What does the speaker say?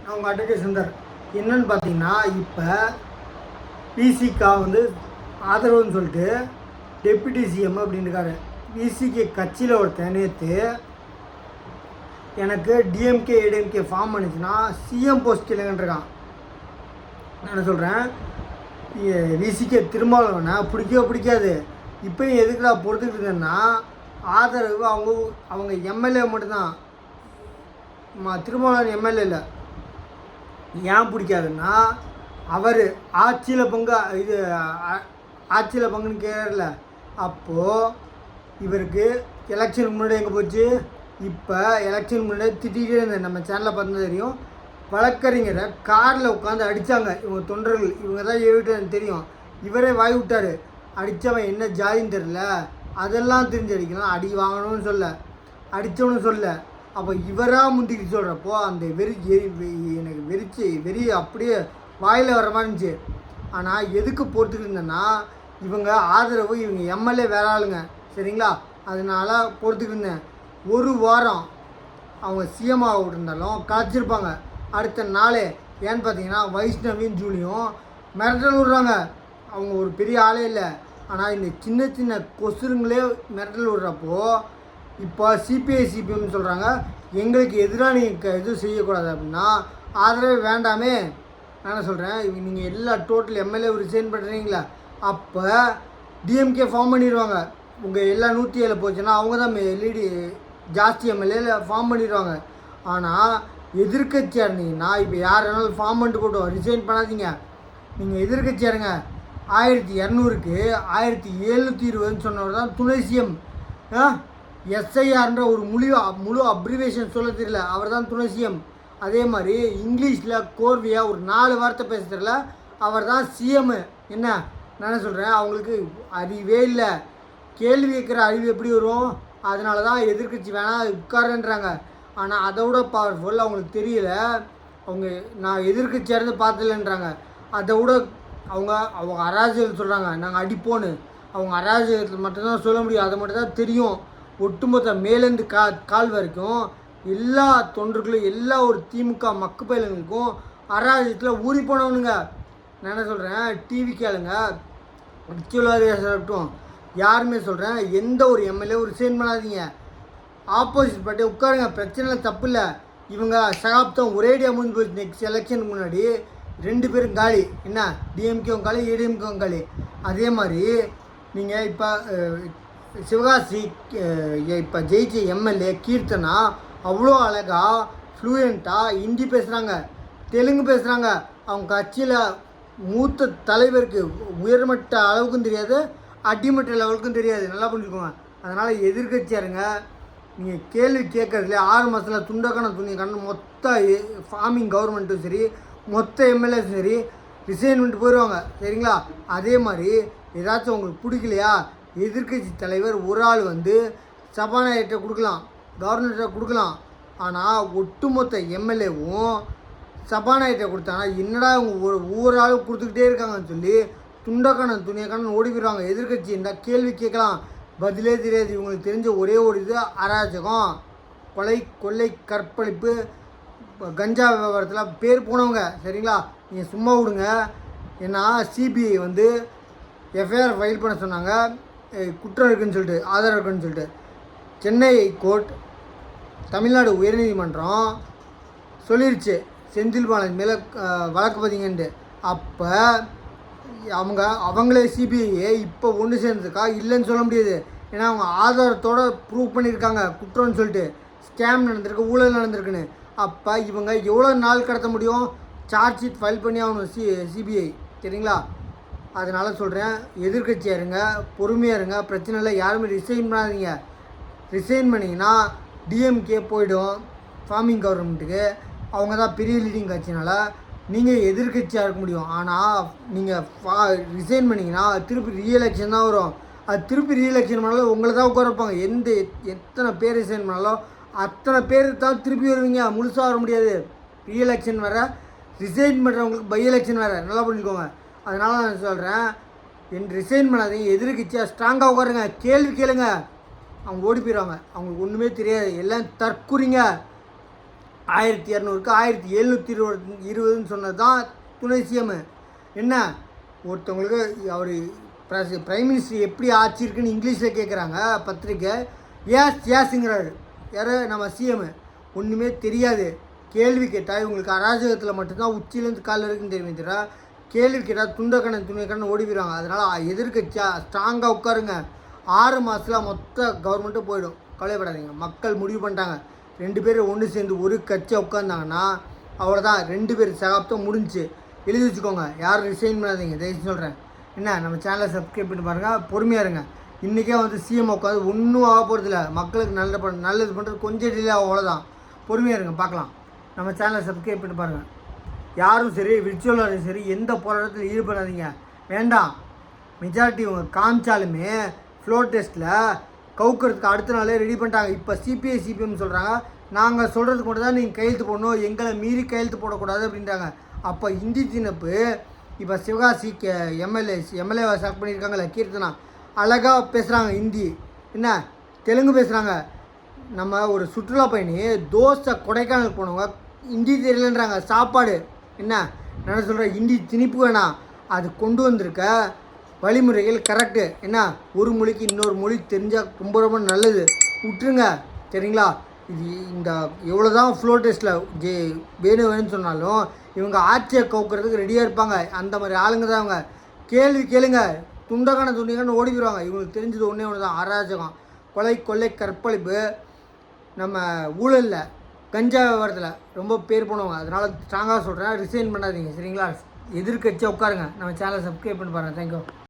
அவங்க அட்வொகேட் சுந்தர் என்னன்னு பார்த்தீங்கன்னா, இப்போ பிசிகா வந்து ஆதரவுன்னு சொல்லிட்டு டெப்யூட்டி சிஎம் அப்படின்னு இருக்காரு. பிசிகே கட்சியில் ஒருத்தன் நேற்று எனக்கு டிஎம்கே ஏடிஎம்கே ஃபார்ம் பண்ணிச்சுன்னா சிஎம் போஸ்ட் இல்லைங்கன்றிருக்கான். நான் என்ன சொல்கிறேன், விசிகே திருமாவளவனை பிடிக்கவே பிடிக்காது. இப்போயும் எதுக்குடா பொறுத்துக்கிட்டு இருந்தேன்னா, ஆதரவு அவங்க எம்எல்ஏ மட்டும்தான், திருமாவளவன் எம்எல்ஏ இல்லை. ஏன் பிடிக்காதுன்னா, அவர் ஆட்சியில் பங்குன்னு கேட்கல. அப்போது இவருக்கு எலெக்ஷனுக்கு முன்னாடி எங்கே போச்சு, இப்போ எலெக்ஷனுக்கு முன்னாடி திட்டிகிட்டே இருந்தேன். நம்ம சேனலில் பார்த்தா தெரியும், வழக்கறிஞரை காரில் உட்காந்து அடித்தாங்க இவங்க தொண்டர்கள். இவங்க தான் எழுதிட்டு தெரியும். இவரே வாய் விட்டார். அடித்தவன் என்ன ஜாதின்னு தெரில, அதெல்லாம் தெரிஞ்சு அடிக்கலாம். அடி வாங்கணும்னு சொல்ல, அடித்தவனு சொல்ல. அப்போ இவராக முந்திக்கிட்டு சொல்கிறப்போ அந்த எனக்கு வெறி அப்படியே வாயில் வர மாதிரி இருந்துச்சு. ஆனால் எதுக்கு பொறுத்துக்கிட்டு இருந்தேன்னா, இவங்க ஆதரவு, இவங்க எம்எல்ஏ வேற ஆளுங்க, சரிங்களா? அதனால் பொறுத்துக்கிட்டு இருந்தேன். ஒரு வாரம் அவங்க சிஎம் ஆகிட்டு இருந்தாலும் கலைச்சிருப்பாங்க அடுத்த நாளே. ஏன்னு பார்த்தீங்கன்னா, வைஷ்ணவியும் ஜூலியும் மிரட்டல் விடுறாங்க. அவங்க ஒரு பெரிய ஆளே இல்லை. ஆனால் இந்த சின்ன சின்ன கொசுருங்களே மிரட்டல் விடுறப்போ இப்போ சிபிஐ சிபிஎம்னு சொல்கிறாங்க, எங்களுக்கு எதிராக நீங்கள் எதுவும் செய்யக்கூடாது அப்படின்னா ஆதரவே வேண்டாமே. நான் என்ன சொல்கிறேன், நீங்கள் எல்லா டோட்டல் எம்எல்ஏ ரிசைன் பண்ணுறீங்களா, அப்போ டிஎம்கே ஃபார்ம் பண்ணிடுவாங்க. உங்கள் எல்லா 107 போச்சுன்னா அவங்க தான் லீடி ஜாஸ்தி எம்எல்ஏ ஃபார்ம் பண்ணிடுவாங்க. ஆனால் எதிர்கட்சியாக இருந்தீங்கன்னா, இப்போ யார் வேணாலும் ஃபார்ம் பண்ணிட்டு போட்டோம், ரிசைன் பண்ணாதீங்க. நீங்கள் எதிர்கட்சியாக இருங்க. 1200க்கு 1720 சொன்னவர் தான் துணை சிஎம். எஸ்ஐஆர்ன்ற ஒரு முழு அப்ரிவேஷன் சொல்ல தெரியல, அவர் தான் துணை சிஎம். அதே மாதிரி இங்கிலீஷில் கோர்வையாக ஒரு 4 வார்த்தை பேச தெரியல, அவர் தான் சிஎம்மு. என்ன நான் சொல்கிறேன், அவங்களுக்கு அறிவே இல்லை. கேள்வி கேட்குற அறிவு எப்படி வரும்? அதனால தான் எதிர்கட்சி வேணால் உட்காரன்றாங்க. ஆனால் அதை விட பவர்ஃபுல் அவங்களுக்கு தெரியல. அவங்க நான் எதிர்கட்சியாக இருந்து பார்த்தலன்றாங்க. அதை விட அவங்க அராஜகத்தில் சொல்கிறாங்க, நாங்கள் அடிப்போன்னு. அவங்க அராஜகத்தில் மட்டும்தான் சொல்ல முடியும், அதை மட்டும் தான் தெரியும். ஒட்டுமொத்த மேலேருந்து கால் வரைக்கும் எல்லா தொண்டர்களும், எல்லா ஒரு திமுக மக்கு பயிலுங்களுக்கும் அராஜகத்தில் ஊறி போனவனுங்க. நான் என்ன சொல்கிறேன், டிவி கேளுங்க, இருக்கட்டும், யாருமே சொல்கிறேன், எந்த ஒரு எம்எல்ஏ ரிசைன் பண்ணாதீங்க. ஆப்போசிட் பார்ட்டி உட்காருங்க, பிரச்சனை தப்பு இல்லை. இவங்க சகாப்தம் ஒரேடியாக முடிஞ்சு போச்சு. நெக்ஸ்ட் எலெக்ஷனுக்கு முன்னாடி 2 பேரும் காலி. என்ன, டிஎம்கேவும் காலி, ஏடிஎம்கேவும் காலி. அதே மாதிரி நீங்கள் இப்போ சிவகாசி இப்போ ஜெயிச்ச எம்எல்ஏ கீர்த்தனா அவ்வளோ அழகாக ஃப்ளூயண்ட்டாக ஹிந்தி பேசுகிறாங்க, தெலுங்கு பேசுகிறாங்க. அவங்க கட்சியில் மூத்த தலைவருக்கு உயர்மட்ட அளவுக்கும் தெரியாது, அடிமட்ட லெவலுக்கும் தெரியாது. நல்லா புரிஞ்சுக்கோங்க. அதனால் எதிர்கட்சியாக இருங்க. நீங்கள் கேள்வி கேட்குறதுல 6 மாதத்தில் துண்டக்கான மொத்த ஃபார்மிங் கவர்மெண்ட்டும் சரி, மொத்த எம்எல்ஏஸும் சரி ரிசைன் பண்ணிட்டு போயிடுவாங்க, சரிங்களா? அதே மாதிரி ஏதாச்சும் உங்களுக்கு பிடிக்கலையா, எதிர்கட்சி தலைவர் ஒரு ஆள் வந்து சபாநாயகர்கிட்ட கொடுக்கலாம், கவர்னர்கிட்ட கொடுக்கலாம். ஆனால் ஒட்டுமொத்த எம்எல்ஏவும் சபாநாயகர்கிட்ட கொடுத்தாங்கன்னா என்னடா இவங்க ஒவ்வொரு ஆளும் கொடுத்துக்கிட்டே இருக்காங்கன்னு சொல்லி துண்டக்கான துணியக்கான ஓடி போயிடுவாங்க. எதிர்கட்சி இருந்தால் கேள்வி கேட்கலாம், பதிலே தெரியாது. இவங்களுக்கு தெரிஞ்ச ஒரே ஒரு இது அராஜகம், கொலை, கொள்ளை, கற்பழிப்பு, கஞ்சா விவகாரத்தில் பேர் போனவங்க, சரிங்களா? நீங்கள் சும்மா விடுங்க. ஏன்னா சிபிஐ வந்து எஃப்ஐஆர் ஃபைல் பண்ண சொன்னாங்க, குற்றம் இருக்குன்னு சொல்லிட்டு, ஆதாரம் இருக்குன்னு சொல்லிட்டு. சென்னை கோர்ட், தமிழ்நாடு உயர்நீதிமன்றம் சொல்லிருச்சு செந்தில் பாலாஜி மேலே வழக்கு பதிங்கன்ட்டு. அப்போ அவங்களே சிபிஐ இப்போ ஒன்று சேர்ந்ததுக்கா இல்லைன்னு சொல்ல முடியாது. ஏன்னா அவங்க ஆதாரத்தோடு ப்ரூவ் பண்ணியிருக்காங்க குற்றம்னு சொல்லிட்டு, ஸ்கேம் நடந்திருக்கு, ஊழல் நடந்திருக்குன்னு. அப்போ இவங்க எவ்வளோ நாள் கடத்த முடியும்? சார்ஜ் ஷீட் ஃபைல் பண்ணி ஆகணும் சிபிஐ, சரிங்களா? அதனால் சொல்கிறேன், எதிர்கட்சியாக இருங்க, பொறுமையாக இருங்க, பிரச்சனை இல்லை. யாருமே ரிசைன் பண்ணாதீங்க. ரிசைன் பண்ணிங்கன்னா டிஎம்கே போய்டும் ஃபார்மிங் கவர்மெண்ட்டுக்கு. அவங்க தான் பெரிய லீடிங் கட்சினால நீங்கள் எதிர்கட்சியாக இருக்க முடியும். ஆனால் நீங்கள் ரிசைன் பண்ணிங்கன்னா திருப்பி ரீஎலெக்ஷன் தான் வரும். அது திருப்பி ரீஎலெக்ஷன் பண்ணாலும் உங்களை தான் உட்கார வைப்பாங்க. எத்தனை பேர் ரிசைன் பண்ணாலும் அத்தனை பேர் தான் திருப்பி வருவீங்க, முழுசாக வர முடியாது. ரீஎலெக்ஷன் வேறு, ரிசைன் பண்ணுறவங்களுக்கு பை எலெக்ஷன் வேறு, நல்லா பண்ணிக்கோங்க. அதனால் நான் சொல்கிறேன், ரிசைன் பண்ணாதீங்க, எதிர்கட்சியாக ஸ்ட்ராங்காக உட்காருங்க, கேள்வி கேளுங்க. அவங்க ஓடி போயிடுவாங்க, அவங்களுக்கு ஒன்றுமே தெரியாது, எல்லாம் தற்குறிங்க. 1200க்கு 1720 சொன்னது தான் துணை சிஎம். என்ன ஒருத்தவங்களுக்கு அவர் பிரைம் மினிஸ்டர் எப்படி ஆட்சி இருக்குன்னு இங்கிலீஷில் கேட்குறாங்க பத்திரிக்கை. ஏசுங்கிறாரு யார் நம்ம சிஎம். ஒன்றுமே தெரியாது. கேள்வி கேட்டால் இவங்களுக்கு அராஜகத்தில் மட்டும்தான் உச்சியிலேருந்து காலில் இருக்குன்னு தெரியுமே தவிர கேள்வி கேட்டால் துணைக்கண்ணன் ஓடிவிடுவாங்க. அதனால் எதிர்க்கட்சியாக ஸ்ட்ராங்காக உட்காருங்க. 6 மாதத்தில் மொத்த கவர்மெண்ட்டும் போயிடும். கவலைப்படாதீங்க. மக்கள் முடிவு பண்ணிட்டாங்க. 2 பேர் ஒன்று சேர்ந்து ஒரு கட்சியாக உட்காந்தாங்கன்னா அவ்வளோதான். 2 பேர் சகாப்தம் முடிஞ்சு எழுதி வச்சுக்கோங்க. யாரும் ரிசைன் பண்ணாதீங்க தயவுசெய்து சொல்கிறேன். என்ன நம்ம சேனலை சப்ஸ்கிரைப் பண்ணி பாருங்கள். பொறுமையாக இருங்க. இன்றைக்கே சிஎம் உட்காந்து ஒன்றும் ஆக போகிறதில்ல. மக்களுக்கு நல்லது பண்ணுறது கொஞ்சம் டிலே ஆகும். அவ்வளோதான். பொறுமையாக இருங்க. பார்க்கலாம். நம்ம சேனலை சப்ஸ்கிரைப் பண்ணி பாருங்கள். யாரும் சரி விர்ச்சுவலாக சரி எந்த போராட்டத்தில் ஈடுபடாதீங்க. வேண்டாம். மெஜாரிட்டி இவங்க காமிச்சாலுமே ஃப்ளோர் டெஸ்ட்டில் கவுக்கிறதுக்கு அடுத்த நாளே ரெடி பண்ணிட்டாங்க. இப்போ சிபிஐ சிபிஎம் சொல்கிறாங்க நாங்கள் சொல்கிறதுக்கு மட்டும் தான் நீங்கள் கையெழுத்து போடணும், எங்களை மீறி கையெழுத்து போடக்கூடாது அப்படின்றாங்க. அப்போ இந்தி திணிப்பு இப்போ சிவகாசி எம்எல்ஏவை செலக்ட் பண்ணியிருக்காங்களே கீர்த்தனா அழகாக பேசுகிறாங்க ஹிந்தி. என்ன தெலுங்கு பேசுகிறாங்க. நம்ம ஒரு சுற்றுலா பயணி தோசை கொடைக்கானல் போனவங்க ஹிந்தி தெரியலன்றாங்க. சாப்பாடு என்ன நான் சொல்கிறேன் ஹிந்தி திணிப்பு வேணாம். அது கொண்டு வந்திருக்க வழிமுறைகள் கரெக்டு. என்ன ஒரு மொழிக்கு இன்னொரு மொழி தெரிஞ்சால் ரொம்ப ரொம்ப நல்லது. விட்டுருங்க சரிங்களா. இது இந்த எவ்வளோ தான் ஃப்ளோர் டெஸ்ட்டில் வேணும்னு சொன்னாலும் இவங்க ஆட்சியை கவுக்கிறதுக்கு ரெடியாக இருப்பாங்க. அந்த மாதிரி ஆளுங்க தான் அவங்க. கேள்வி கேளுங்க துண்டக்கான ஓடி போயிடுவாங்க. இவங்களுக்கு தெரிஞ்சது ஒன்றே தான் அராஜகம், கொலை, கொள்ளை, கற்பழிப்பு, நம்ம ஊழலில் கஞ்சா விவரத்தில் ரொம்ப பேர் போனவங்க. அதனால் ஸ்ட்ராங்காக சொல்கிறேன் ரிசைன் பண்ணாதீங்க சரிங்களா. எதிர்க்கட்சியாக உட்காருங்க. நம்ம சேனலை சப்ஸ்கிரைப் பண்ணி பாருங்கள். தேங்க்யூ.